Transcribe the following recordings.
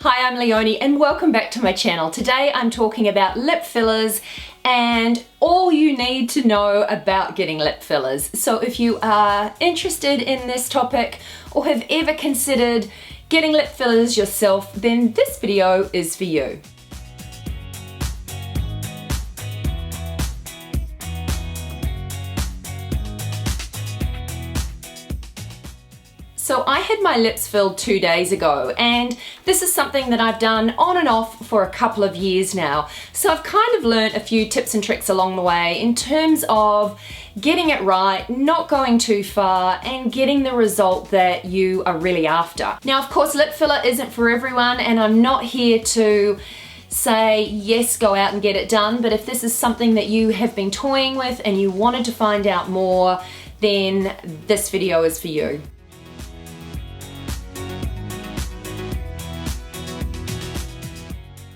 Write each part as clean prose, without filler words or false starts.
Hi, I'm Leonie and welcome back to my channel. Today I'm talking about lip fillers and all you need to know about getting lip fillers. So if you are interested in this topic or have ever considered getting lip fillers yourself, then this video is for you. So I had my lips filled 2 days ago, and this is something that I've done on and off for a couple of years now. So I've kind of learned a few tips and tricks along the way in terms of getting it right, not going too far, and getting the result that you are really after. Now, of course, lip filler isn't for everyone, and I'm not here to say, yes, go out and get it done, but if this is something that you have been toying with and you wanted to find out more, then this video is for you.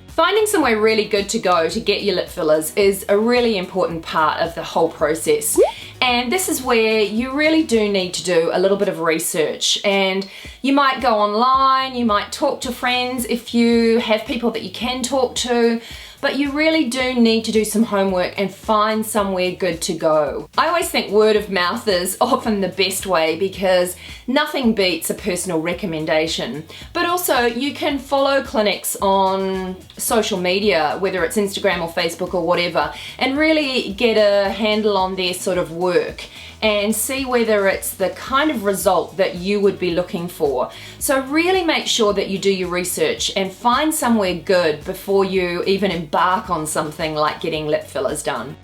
Finding somewhere really good to go to get your lip fillers is a really important part of the whole process. And this is where you really do need to do a little bit of research, and you might go online, you might talk to friends if you have people that you can talk to, but you really do need to do some homework and find somewhere good to go. I always think word of mouth is often the best way because nothing beats a personal recommendation. But also you can follow clinics on social media, whether it's Instagram or Facebook or whatever, and really get a handle on their sort of work and see whether it's the kind of result that you would be looking for. So really make sure that you do your research and find somewhere good before you even embark on something like getting lip fillers done.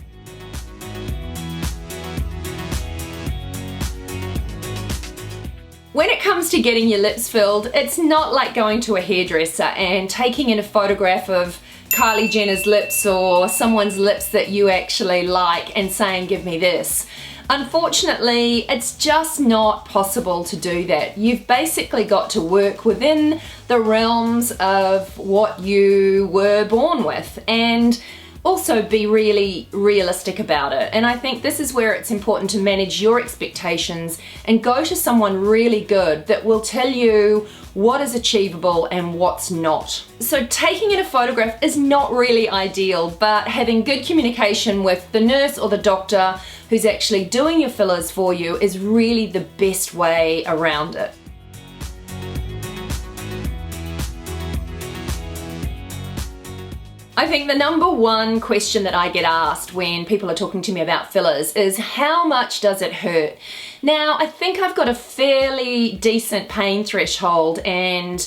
When it comes to getting your lips filled, it's not like going to a hairdresser and taking in a photograph of Kylie Jenner's lips or someone's lips that you actually like and saying, give me this. Unfortunately, it's just not possible to do that. You've basically got to work within the realms of what you were born with and also be really realistic about it. And I think this is where it's important to manage your expectations and go to someone really good that will tell you what is achievable and what's not. So taking in a photograph is not really ideal, but having good communication with the nurse or the doctor who's actually doing your fillers for you is really the best way around it. I think the number one question that I get asked when people are talking to me about fillers is, how much does it hurt? Now, I think I've got a fairly decent pain threshold, and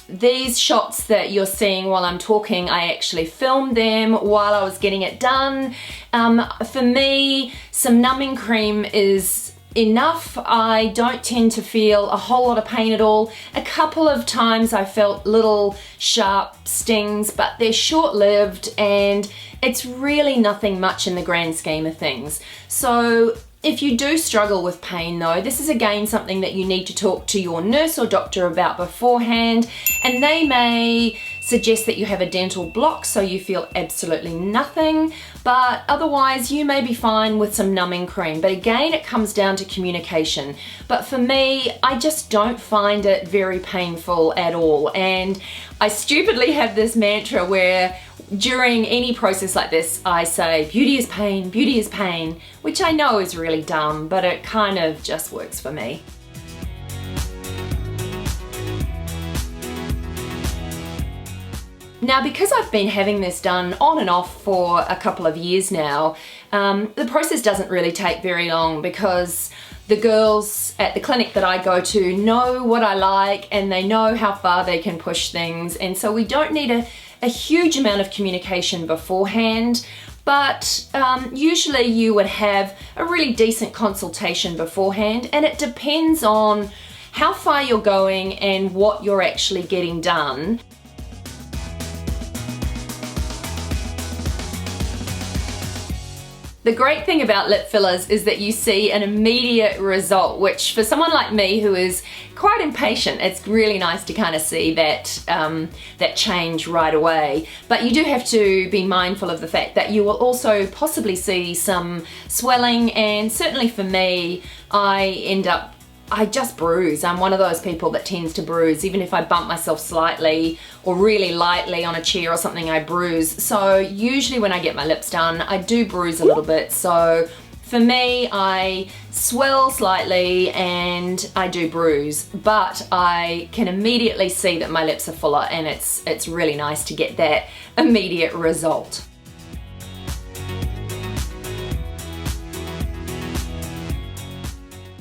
these shots that you're seeing while I'm talking, I actually filmed them while I was getting it done. For me, some numbing cream is enough. I don't tend to feel a whole lot of pain at all. A couple of times I felt little sharp stings, but they're short-lived and it's really nothing much in the grand scheme of things. So if you do struggle with pain though, this is again something that you need to talk to your nurse or doctor about beforehand, and they may suggest that you have a dental block so you feel absolutely nothing, but otherwise you may be fine with some numbing cream. But again, it comes down to communication. But for me, I just don't find it very painful at all, and I stupidly have this mantra where during any process like this I say, beauty is pain, which I know is really dumb, but it kind of just works for me. Now, because I've been having this done on and off for a couple of years now, the process doesn't really take very long because the girls at the clinic that I go to know what I like and they know how far they can push things, and so we don't need a huge amount of communication beforehand, but usually you would have a really decent consultation beforehand, and it depends on how far you're going and what you're actually getting done. The great thing about lip fillers is that you see an immediate result, which for someone like me who is quite impatient, it's really nice to kind of see that, that change right away. But you do have to be mindful of the fact that you will also possibly see some swelling, and certainly for me, I end up I just bruise. I'm one of those people that tends to bruise. Even if I bump myself slightly or really lightly on a chair or something, I bruise. So usually when I get my lips done, I do bruise a little bit. So for me, I swell slightly and I do bruise, but I can immediately see that my lips are fuller, and it's really nice to get that immediate result.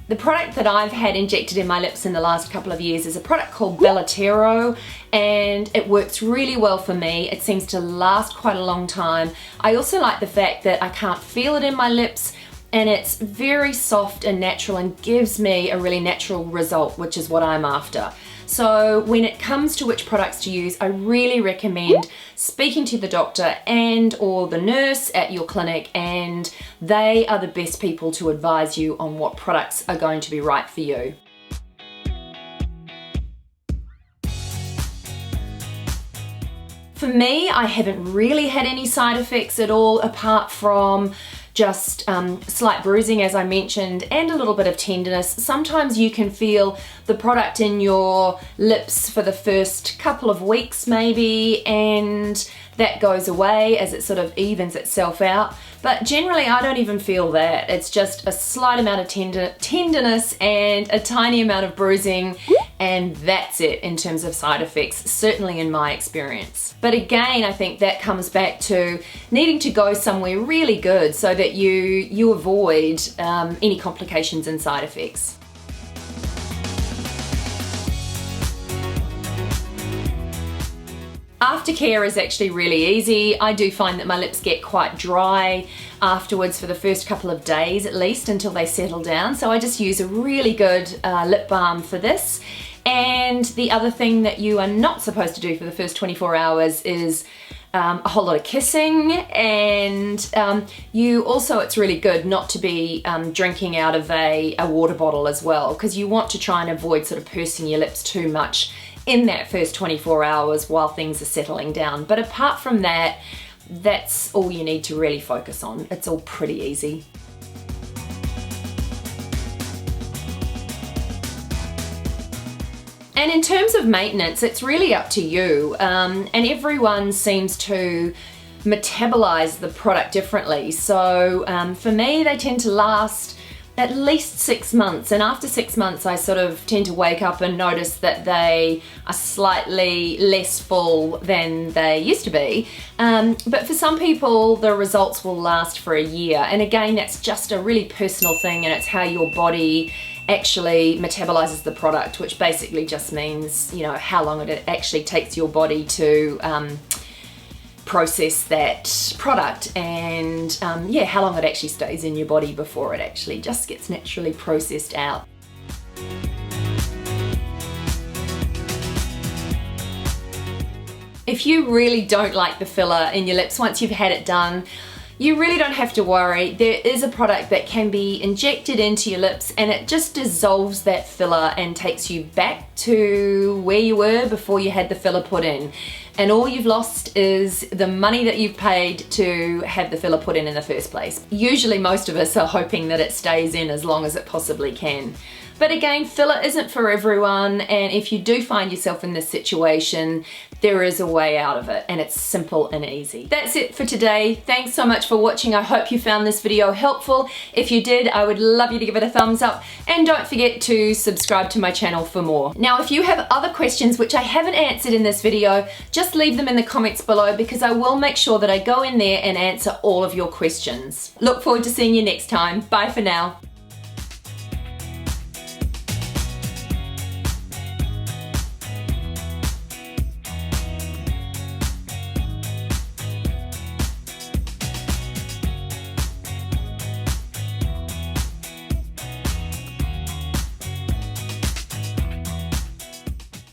The product that I've had injected in my lips in the last couple of years is a product called Belotero, and it works really well for me. It seems to last quite a long time. I also like the fact that I can't feel it in my lips, and it's very soft and natural and gives me a really natural result, which is what I'm after. So when it comes to which products to use, I really recommend speaking to the doctor and or the nurse at your clinic, and they are the best people to advise you on what products are going to be right for you. For me, I haven't really had any side effects at all, apart from just slight bruising, as I mentioned, and a little bit of tenderness. Sometimes you can feel the product in your lips for the first couple of weeks maybe, and that goes away as it sort of evens itself out. But generally I don't even feel that. It's just a slight amount of tenderness and a tiny amount of bruising, and that's it in terms of side effects, certainly in my experience. But again, I think that comes back to needing to go somewhere really good so that you avoid any complications and side effects. Aftercare is actually really easy. I do find that my lips get quite dry afterwards for the first couple of days at least, until they settle down. So I just use a really good lip balm for this. And the other thing that you are not supposed to do for the first 24 hours is a whole lot of kissing, and you also, it's really good not to be drinking out of a water bottle as well, because you want to try and avoid sort of pursing your lips too much in that first 24 hours while things are settling down. But apart from that, that's all you need to really focus on. It's all pretty easy. And in terms of maintenance, it's really up to you, and everyone seems to metabolize the product differently. So for me, they tend to last at least 6 months, and after 6 months I sort of tend to wake up and notice that they are slightly less full than they used to be. But for some people the results will last for a year, and again, that's just a really personal thing, and it's how your body actually metabolizes the product, which basically just means, you know, how long it actually takes your body to process that product, and yeah, how long it actually stays in your body before it actually just gets naturally processed out. If you really don't like the filler in your lips once you've had it done, you really don't have to worry. There is a product that can be injected into your lips, and it just dissolves that filler and takes you back to where you were before you had the filler put in. And all you've lost is the money that you've paid to have the filler put in the first place. Usually most of us are hoping that it stays in as long as it possibly can. But again, filler isn't for everyone, and if you do find yourself in this situation, there is a way out of it, and it's simple and easy. That's it for today. Thanks so much for watching. I hope you found this video helpful. If you did, I would love you to give it a thumbs up, and don't forget to subscribe to my channel for more. Now, if you have other questions which I haven't answered in this video, just leave them in the comments below, because I will make sure that I go in there and answer all of your questions. Look forward to seeing you next time. Bye for now.